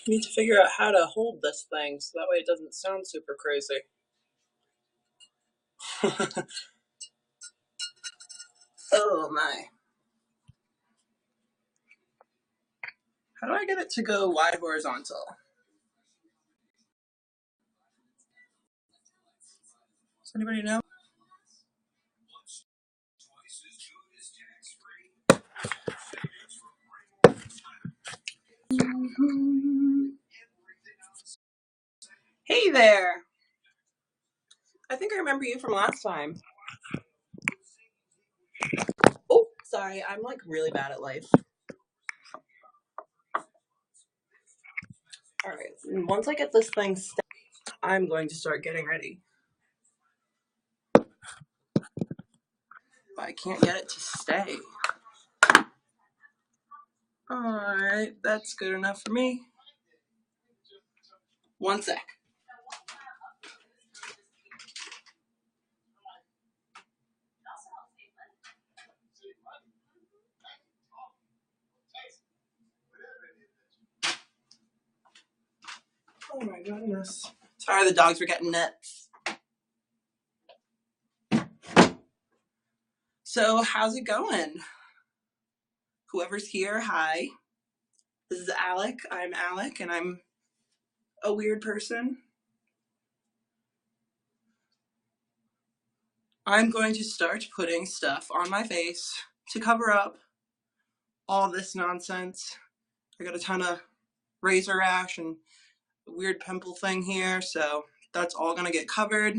Need to figure out how to hold this thing so that way it doesn't sound super crazy. Oh my. How do I get it to go wide horizontal? Does anybody know? Hey there. I think I remember you from last time. Oh, sorry. I'm like really bad at life. All right. Once I get this thing set, I'm going to start getting ready. But I can't get it to stay. All right. That's good enough for me. One sec. Oh my goodness. Sorry, the dogs were getting nuts. So, how's it going? Whoever's here, hi. This is Alec. I'm Alec, and I'm a weird person. I'm going to start putting stuff on my face to cover up all this nonsense. I got a ton of razor rash and a weird pimple thing here, so that's all gonna get covered.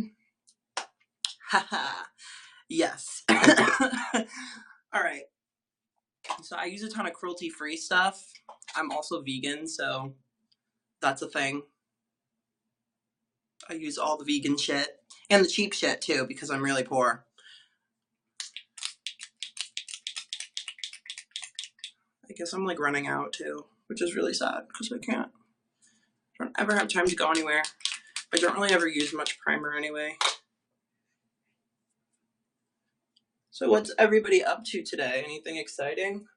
Haha. Yes. All right. So I use a ton of cruelty-free stuff. I'm also vegan, so that's a thing. I use all the vegan shit and the cheap shit too because I'm really poor. I guess I'm like running out too, which is really sad because I don't ever have time to go anywhere. I don't really ever use much primer anyway. So what's everybody up to today? Anything exciting?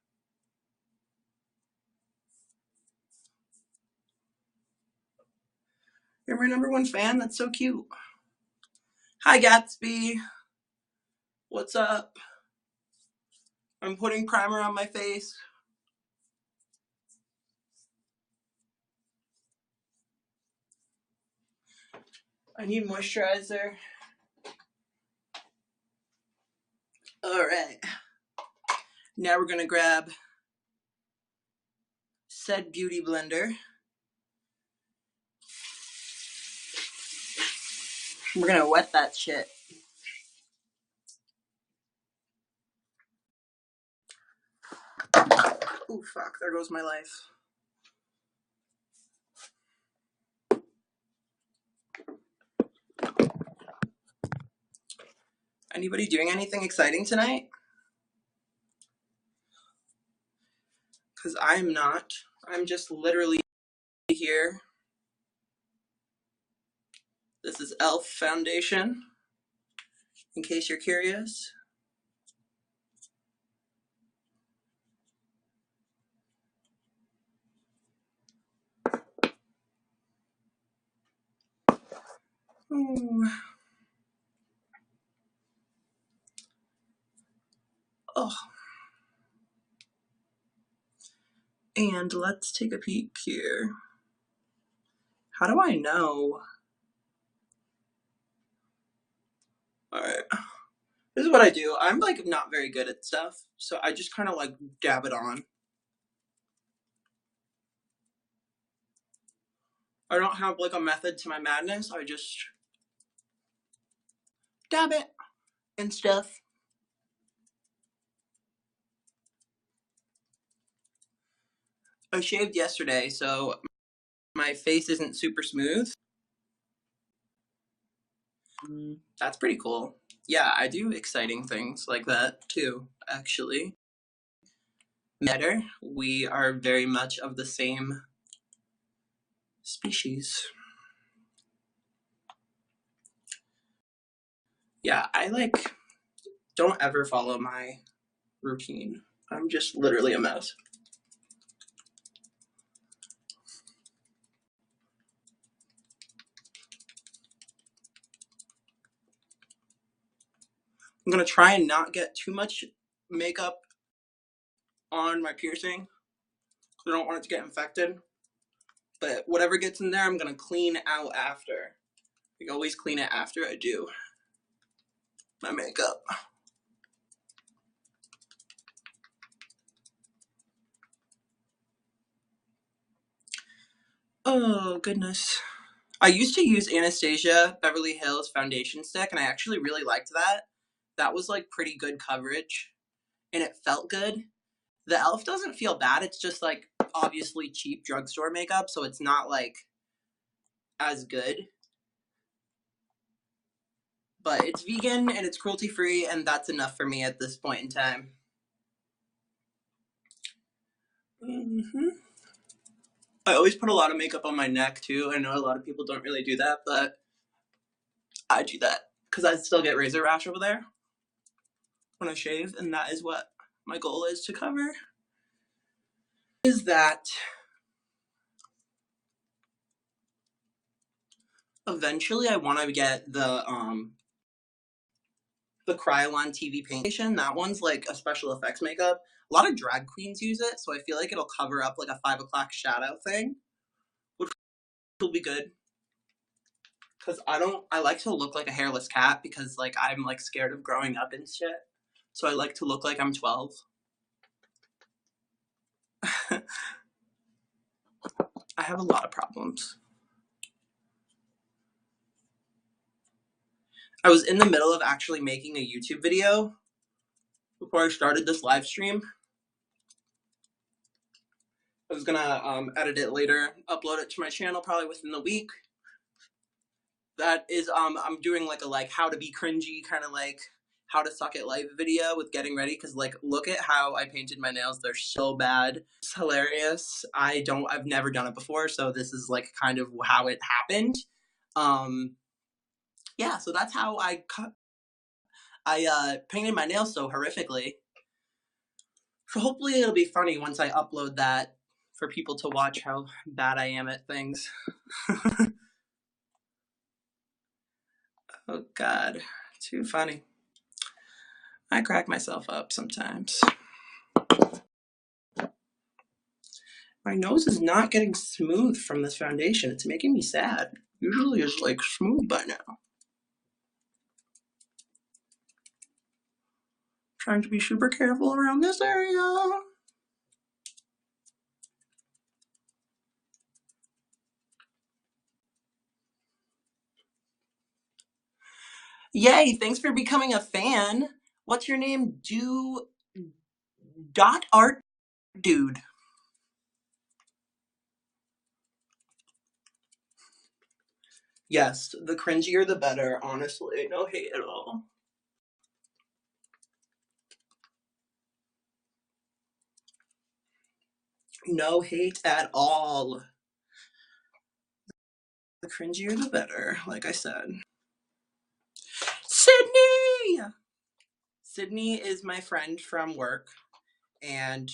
You're my #1 fan? That's so cute. Hi Gatsby. What's up? I'm putting primer on my face. I need moisturizer. Alright. Now we're gonna grab said beauty blender. We're gonna wet that shit. Oh fuck, there goes my life. Anybody doing anything exciting tonight? Because I'm not. I'm just literally here. This is e.l.f. foundation, in case you're curious. Ooh. Oh. And let's take a peek here. How do I know? Alright. This is what I do. I'm like not very good at stuff, so I just kind of like dab it on. I don't have like a method to my madness. I just dab it and stuff. I shaved yesterday, so my face isn't super smooth. That's pretty cool. Yeah, I do exciting things like that too, actually. Matter, we are very much of the same species. Yeah, I like don't ever follow my routine. I'm just literally a mess. I'm gonna try and not get too much makeup on my piercing. I don't want it to get infected. But whatever gets in there, I'm gonna clean out after. I always clean it after I do my makeup. Oh, goodness. I used to use Anastasia Beverly Hills foundation stick, and I actually really liked that. That was like pretty good coverage, and it felt good. The e.l.f. doesn't feel bad. It's just like obviously cheap drugstore makeup, so it's not like as good. But it's vegan and it's cruelty free, and that's enough for me at this point in time. I always put a lot of makeup on my neck too. I know a lot of people don't really do that, but I do that because I still get razor rash over there when I shave, and that is what my goal is to cover. Is that eventually I want to get the Kryolan TV paint. That one's like a special effects makeup. A lot of drag queens use it, so I feel like it'll cover up like a 5 o'clock shadow thing, which will be good. Because I like to look like a hairless cat because like I'm like scared of growing up and shit. So I like to look like I'm 12. I have a lot of problems. I was in the middle of actually making a YouTube video before I started this live stream. I was gonna edit it later, upload it to my channel probably within the week. That is, I'm doing like a how to be cringy kind of like how to suck at life video with getting ready, because like look at how I painted my nails. They're so bad. It's hilarious. I've never done it before, so this is like kind of how it happened. Yeah, so that's how I painted my nails so horrifically. So hopefully it'll be funny once I upload that for people to watch how bad I am at things. Oh God, too funny. I crack myself up sometimes. My nose is not getting smooth from this foundation. It's making me sad. Usually it's like smooth by now. Trying to be super careful around this area. Yay, thanks for becoming a fan. What's your name? Art Dude. Yes, the cringier the better, honestly. No hate at all. No hate at all. The cringier the better, like I said. Sydney! Sydney is my friend from work, and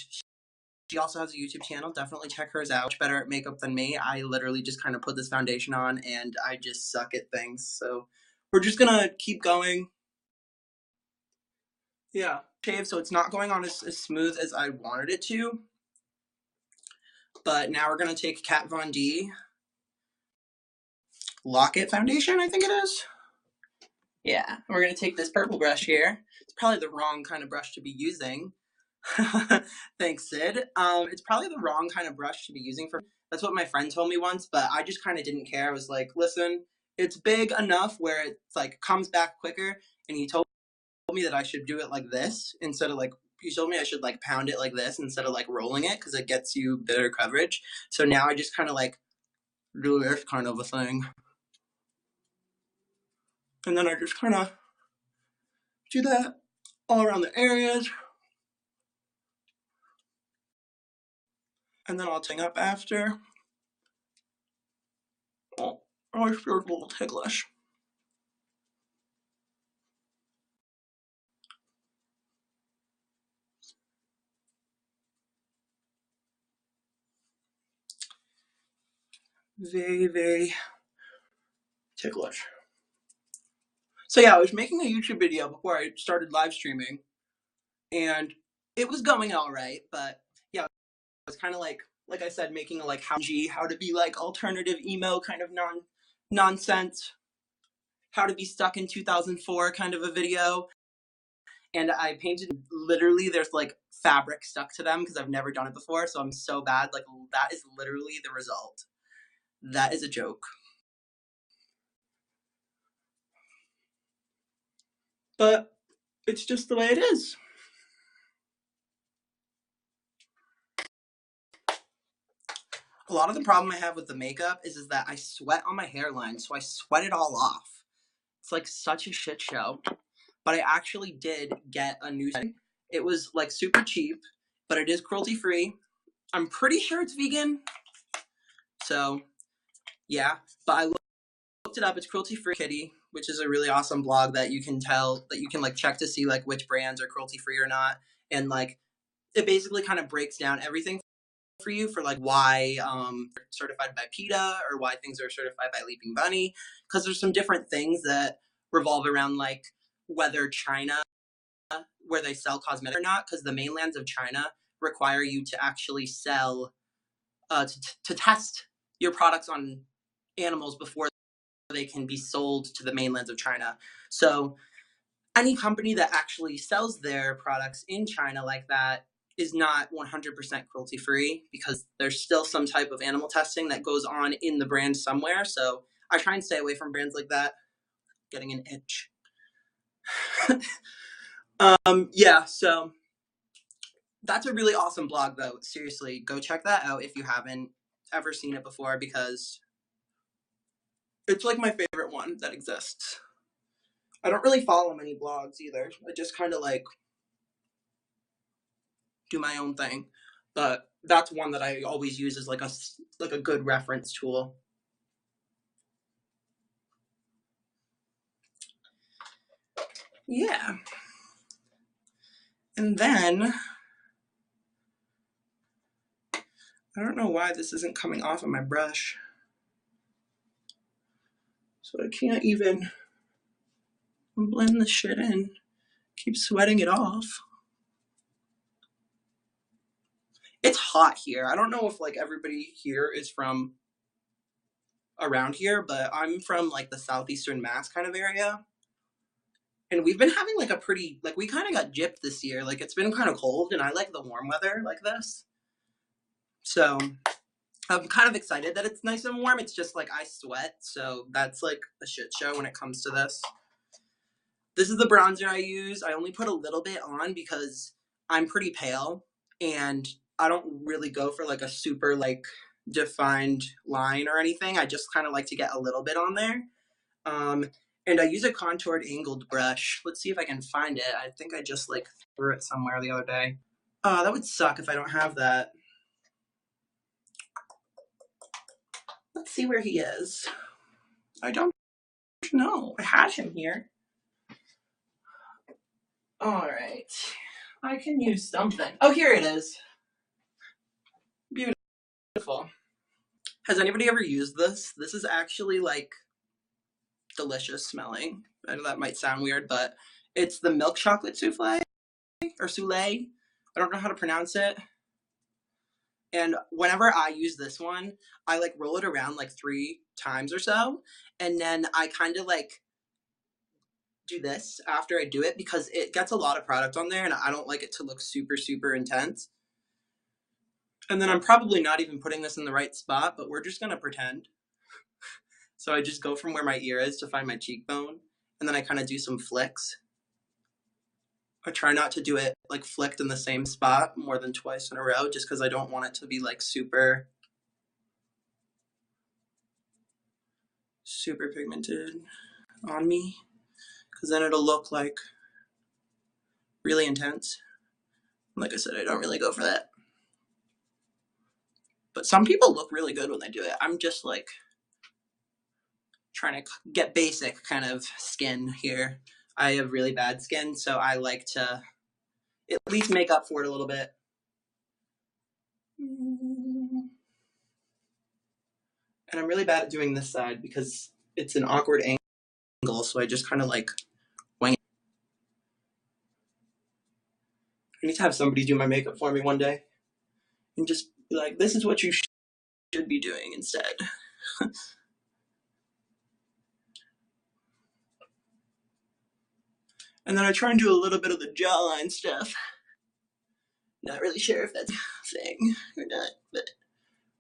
she also has a YouTube channel. Definitely check hers out. She's better at makeup than me. I literally just kind of put this foundation on, and I just suck at things. So we're just gonna keep going. Yeah, shave, so it's not going on as smooth as I wanted it to. But now we're gonna take Kat Von D Lock-It foundation, I think it is. Yeah, we're gonna take this purple brush here. It's probably the wrong kind of brush to be using. Thanks, Sid. It's probably the wrong kind of brush to be using for. That's what my friend told me once, but I just kind of didn't care. I was like, listen, it's big enough where it's like comes back quicker, and he told me that I should do it like this instead of like. He told me I should like pound it like this instead of like rolling it because it gets you better coverage. So now I just kind of like do this kind of a thing. And then I just kind of do that all around the areas. And then I'll ting up after. Oh, I feel a little ticklish. very, very ticklish. So yeah, I was making a YouTube video before I started live streaming, and it was going all right, but yeah, it was kind of like I said, making a like how to be like alternative emo kind of nonsense, how to be stuck in 2004 kind of a video. And I painted, literally there's like fabric stuck to them because I've never done it before, so I'm so bad. Like that is literally the result. That is a joke. But it's just the way it is. A lot of the problem I have with the makeup is that I sweat on my hairline, so I sweat it all off. It's like such a shit show. But I actually did get a new setting. It was like super cheap, but it is cruelty free. I'm pretty sure it's vegan. So yeah, but I looked it up. It's cruelty free kitty, which is a really awesome blog that you can like check to see like which brands are cruelty free or not. And like it basically kind of breaks down everything for you for like why certified by PETA or why things are certified by Leaping Bunny, because there's some different things that revolve around like whether China, where they sell cosmetics or not, because the mainlands of China require you to actually sell to test your products on animals before they can be sold to the mainlands of China. So any company that actually sells their products in China like that is not 100% cruelty free, because there's still some type of animal testing that goes on in the brand somewhere. So I try and stay away from brands like that. Getting an itch. Yeah, so that's a really awesome blog though. Seriously, go check that out if you haven't ever seen it before, because it's like my favorite one that exists. I don't really follow many blogs either. I just kind of like do my own thing, but that's one that I always use as like a good reference tool. Yeah. And then I don't know why this isn't coming off of my brush. So I can't even blend this shit in. Keep sweating it off. It's hot here. I don't know if like everybody here is from around here, but I'm from like the southeastern Mass kind of area. And we've been having like a pretty, like we kind of got gypped this year. Like it's been kind of cold and I like the warm weather like this. So I'm kind of excited that it's nice and warm. It's just like I sweat, so that's like a shit show when it comes to this. This is the bronzer I use. I only put a little bit on because I'm pretty pale and I don't really go for like a super like defined line or anything. I just kind of like to get a little bit on there. And I use a contoured angled brush. Let's see if I can find it. I think I just like threw it somewhere the other day. Oh, that would suck if I don't have that. Let's see where he is. I don't know. I had him here. All right. I can use something. Oh, here it is. Beautiful. Has anybody ever used this? This is actually like delicious smelling. I know that might sound weird, but it's the milk chocolate souffle or soulé. I don't know how to pronounce it. And whenever I use this one, I like roll it around like 3 times or so. And then I kind of like do this after I do it because it gets a lot of product on there and I don't like it to look super, super intense. And then I'm probably not even putting this in the right spot, but we're just going to pretend. So I just go from where my ear is to find my cheekbone. And then I kind of do some flicks. I try not to do it like flicked in the same spot more than twice in a row, just because I don't want it to be like super, super pigmented on me. Because then it'll look like really intense. Like I said, I don't really go for that. But some people look really good when they do it. I'm just like trying to get basic kind of skin here. I have really bad skin, so I like to at least make up for it a little bit. And And I'm really bad at doing this side because it's an awkward angle, so I just kind of like wing it. I need to have somebody do my makeup for me one day and just be like, this is what you should be doing instead. And then I try and do a little bit of the jawline stuff. Not really sure if that's a thing or not, but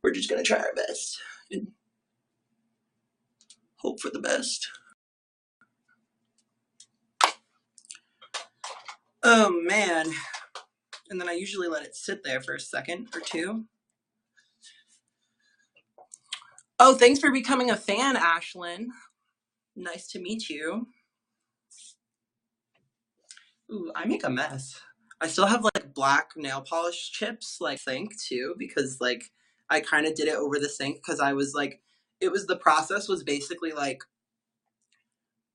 we're just gonna try our best and hope for the best. Oh man. And then I usually let it sit there for a second or two. Oh, thanks for becoming a fan, Ashlyn. Nice to meet you. Ooh, I make a mess. I still have like black nail polish chips, like sink too, because like I kind of did it over the sink because I was like, the process was basically like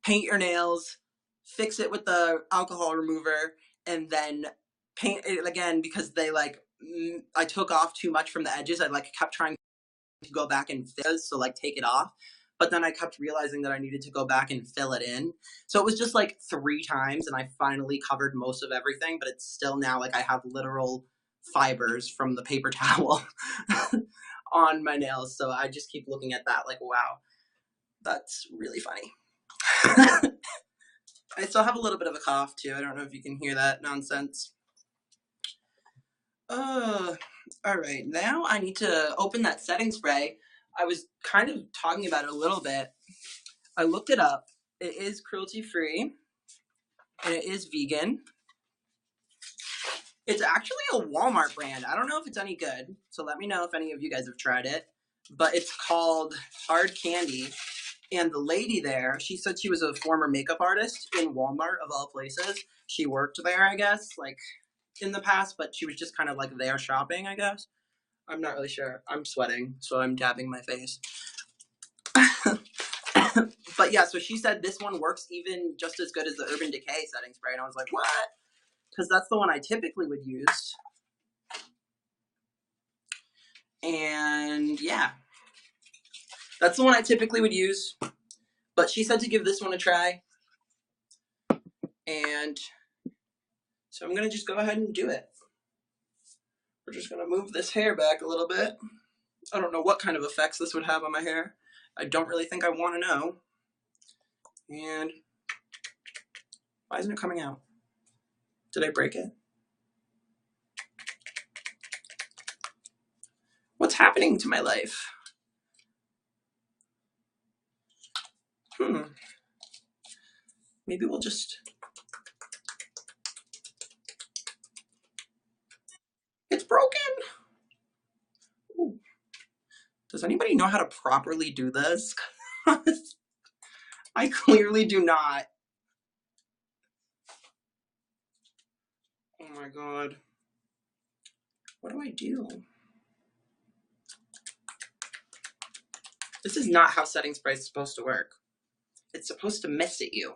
paint your nails, fix it with the alcohol remover, and then paint it again because they like, I took off too much from the edges. I like kept trying to go back and fizz, so like take it off. But then I kept realizing that I needed to go back and fill it in. So it was just like 3 times and I finally covered most of everything, but it's still now like I have literal fibers from the paper towel on my nails. So I just keep looking at that like, wow, that's really funny. I still have a little bit of a cough too. I don't know if you can hear that nonsense. All right, now I need to open that setting spray. I was kind of talking about it a little bit. I looked it up. It is cruelty-free and it is vegan. It's actually a Walmart brand. I don't know if it's any good, so let me know if any of you guys have tried it. But it's called Hard Candy. And the lady there, she said she was a former makeup artist in Walmart, of all places. She worked there, I guess, like in the past, but she was just kind of like there shopping, I guess. I'm not really sure. I'm sweating, so I'm dabbing my face. But yeah, so she said this one works even just as good as the Urban Decay setting spray. And I was like, what? Because that's the one I typically would use. And yeah, that's the one I typically would use. But she said to give this one a try. And so I'm going to just go ahead and do it. We're just going to move this hair back a little bit. I don't know what kind of effects this would have on my hair. I don't really think I want to know. And why isn't it coming out? Did I break it? What's happening to my life? Maybe we'll just... It's broken! Ooh. Does anybody know how to properly do this? I clearly do not. Oh my god. What do I do? This is not how setting spray is supposed to work. It's supposed to mess at you.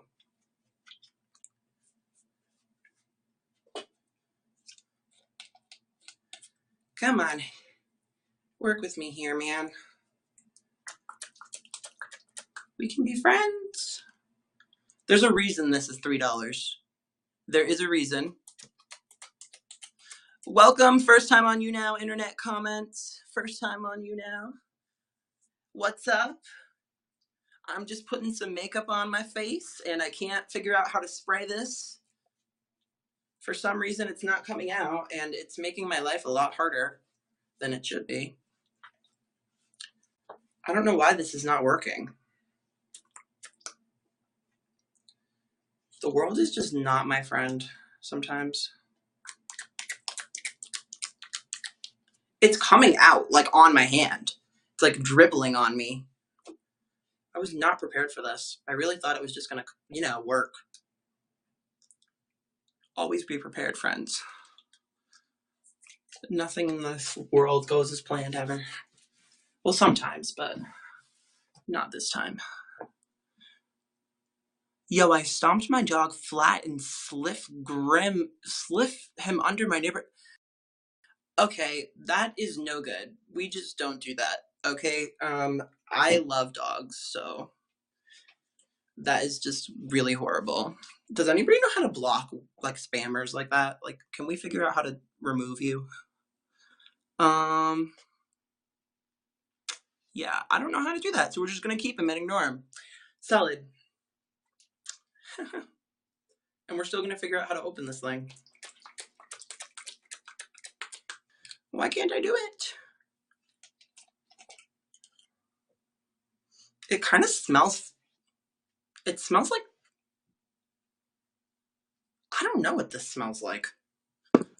Come on. Work with me here, man. We can be friends. There's a reason this is $3. There is a reason. Welcome, first time on YouNow, internet comments. First time on YouNow. What's up? I'm just putting some makeup on my face and I can't figure out how to spray this. For some reason it's not coming out and it's making my life a lot harder than it should be. I don't know why this is not working. The world is just not my friend sometimes. It's coming out like on my hand. It's like dribbling on me. I was not prepared for this. I really thought it was just gonna, you know, work. Always be prepared, friends. Nothing in this world goes as planned ever. Well, sometimes, but not this time. Yo, I stomped my dog flat and sliff him under my neighbor. Okay, that is no good. We just don't do that, okay? I love dogs, so that is just really horrible. Does anybody know how to block like spammers like that? Like, can we figure out how to remove you? Yeah, I don't know how to do that, so we're just gonna keep him and ignore him. Solid. And we're still gonna figure out how to open this thing. Why can't I do it? It kind of smells. It smells like. I don't know what this smells like.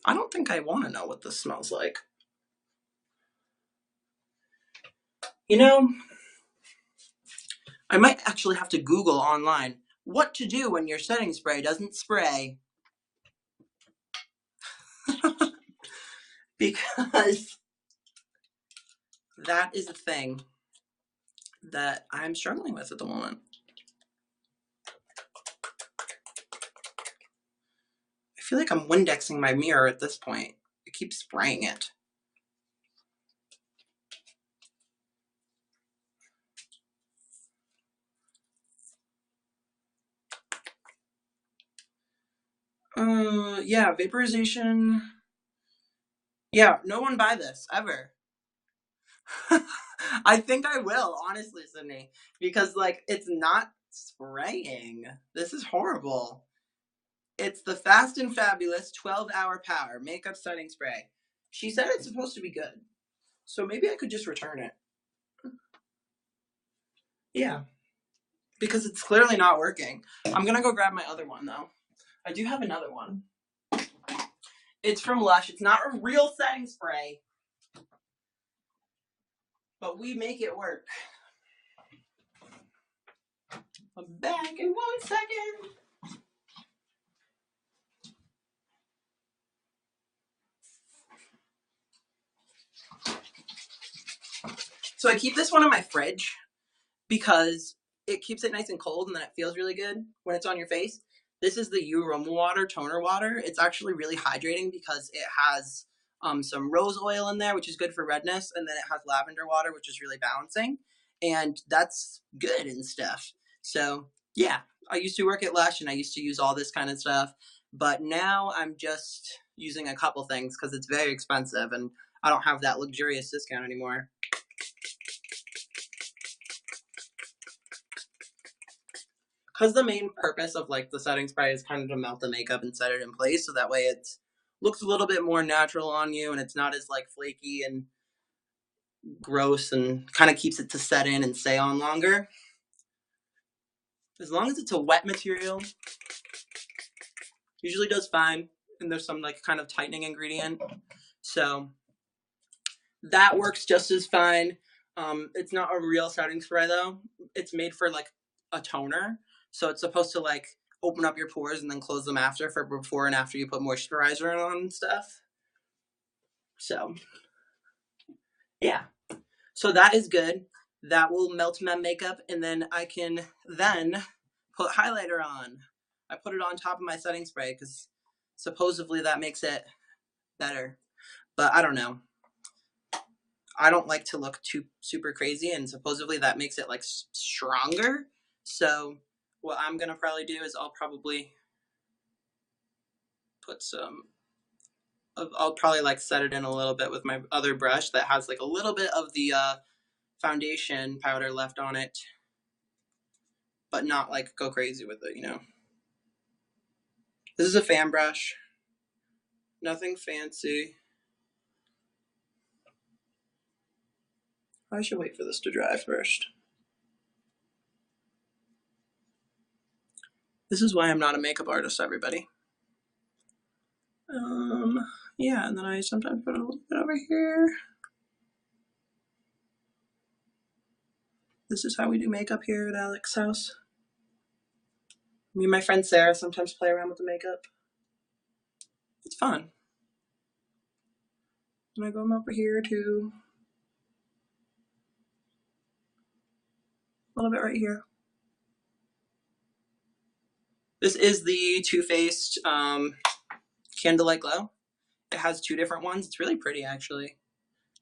I don't think I want to know what this smells like. You know, I might actually have to Google online what to do when your setting spray doesn't spray. Because that is a thing that I'm struggling with at the moment. I feel like I'm Windexing my mirror at this point. I keep spraying it. Yeah, vaporization. Yeah, no one buy this, ever. I think I will, honestly, Sydney. Because, like, it's not spraying. This is horrible. It's the Fast and Fabulous 12-Hour Power Makeup Setting Spray. She said it's supposed to be good. So maybe I could just return it. Yeah. Because it's clearly not working. I'm gonna go grab my other one, though. I do have another one. It's from Lush. It's not a real setting spray, but we make it work. I'm back in 1 second. So I keep this one in my fridge because it keeps it nice and cold and then it feels really good when it's on your face. This is the Aroma Water Toner Water. It's actually really hydrating because it has some rose oil in there, which is good for redness, and then it has lavender water, which is really balancing, and that's good and stuff. So yeah, I used to work at Lush and I used to use all this kind of stuff, but now I'm just using a couple things because it's very expensive and I don't have that luxurious discount anymore. Because the main purpose of like the setting spray is kind of to melt the makeup and set it in place, so that way it looks a little bit more natural on you and it's not as like flaky and gross, and kind of keeps it to set in and stay on longer. As long as it's a wet material, usually does fine, and there's some like kind of tightening ingredient, so that works just as fine. It's not a real setting spray though. It's made for like a toner, so it's supposed to like open up your pores and then close them after, for before and after you put moisturizer on and stuff. So yeah, so that is good. That will melt my makeup, and then I can then put highlighter on. I put it on top of my setting spray because supposedly that makes it better, but I don't know. I don't like to look too super crazy, and supposedly that makes it like stronger. So what I'm gonna probably do is I'll probably put some. I'll probably like set it in a little bit with my other brush that has like a little bit of the foundation powder left on it, but not like go crazy with it, you know. This is a fan brush, nothing fancy. I should wait for this to dry first. This is why I'm not a makeup artist, everybody. Yeah, and then I sometimes put a little bit over here. This is how we do makeup here at Alex's house. Me and my friend Sarah sometimes play around with the makeup. It's fun. And I go over here too. A little bit right here. This is the Too Faced Candlelight Glow. It has 2 different ones. It's really pretty, actually.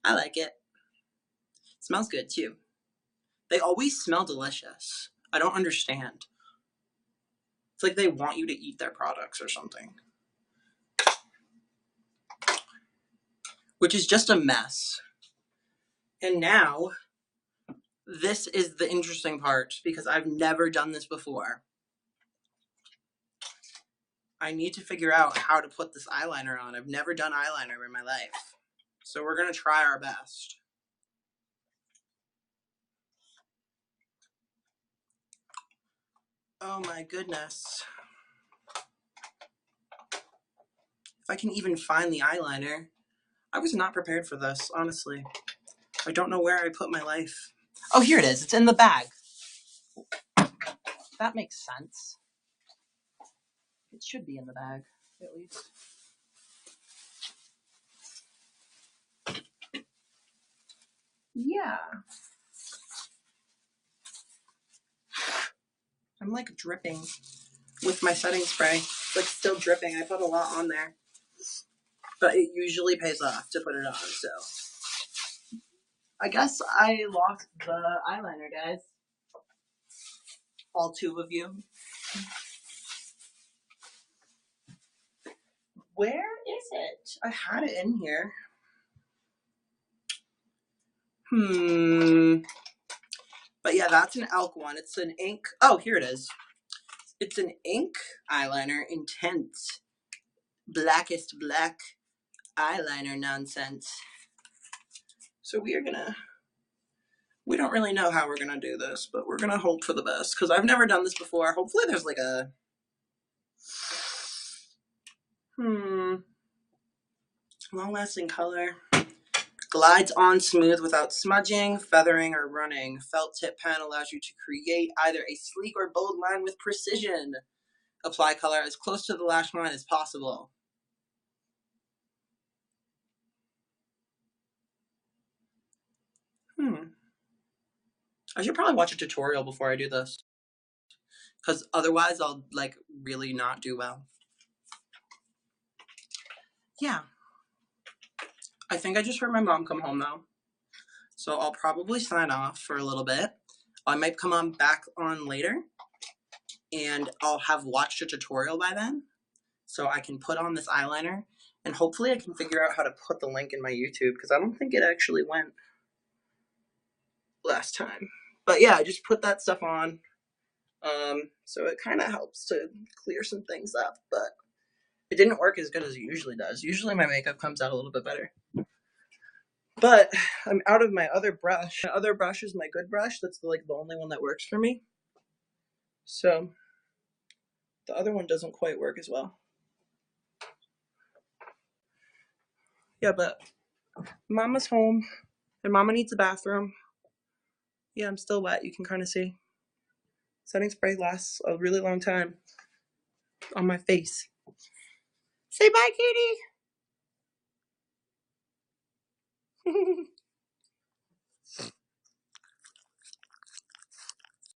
I like it. It smells good too. They always smell delicious. I don't understand. It's like they want you to eat their products or something. Which is just a mess. And now, this is the interesting part because I've never done this before. I need to figure out how to put this eyeliner on. I've never done eyeliner in my life. So we're going to try our best. Oh my goodness. If I can even find the eyeliner. I was not prepared for this, honestly. I don't know where I put my life. Oh, here it is. It's in the bag. That makes sense. It should be in the bag, at least. Yeah. I'm like dripping with my setting spray. It's like still dripping. I put a lot on there. But it usually pays off to put it on, so. I guess I lost the eyeliner, guys. All two of you. Where is it? I had it in here. But yeah, that's an Elk one. It's an ink. Oh, here it is. It's an ink eyeliner, intense, blackest black eyeliner nonsense. So we don't really know how we're gonna do this, but we're gonna hope for the best because I've never done this before. Hopefully there's like a long-lasting color. Glides on smooth without smudging, feathering, or running. Felt tip pen allows you to create either a sleek or bold line with precision. Apply color as close to the lash line as possible. I should probably watch a tutorial before I do this. Because otherwise I'll like really not do well. Yeah. I think I just heard my mom come home though. So I'll probably sign off for a little bit. I might come on back on later and I'll have watched a tutorial by then so I can put on this eyeliner and hopefully I can figure out how to put the link in my YouTube because I don't think it actually went last time. But yeah, I just put that stuff on. So it kind of helps to clear some things up, but it didn't work as good as it usually does. Usually my makeup comes out a little bit better. But I'm out of my other brush. My other brush is my good brush. That's the only one that works for me. So the other one doesn't quite work as well. Yeah, but Mama's home and Mama needs a bathroom. Yeah, I'm still wet. You can kind of see. Setting spray lasts a really long time on my face. Say bye, kitty.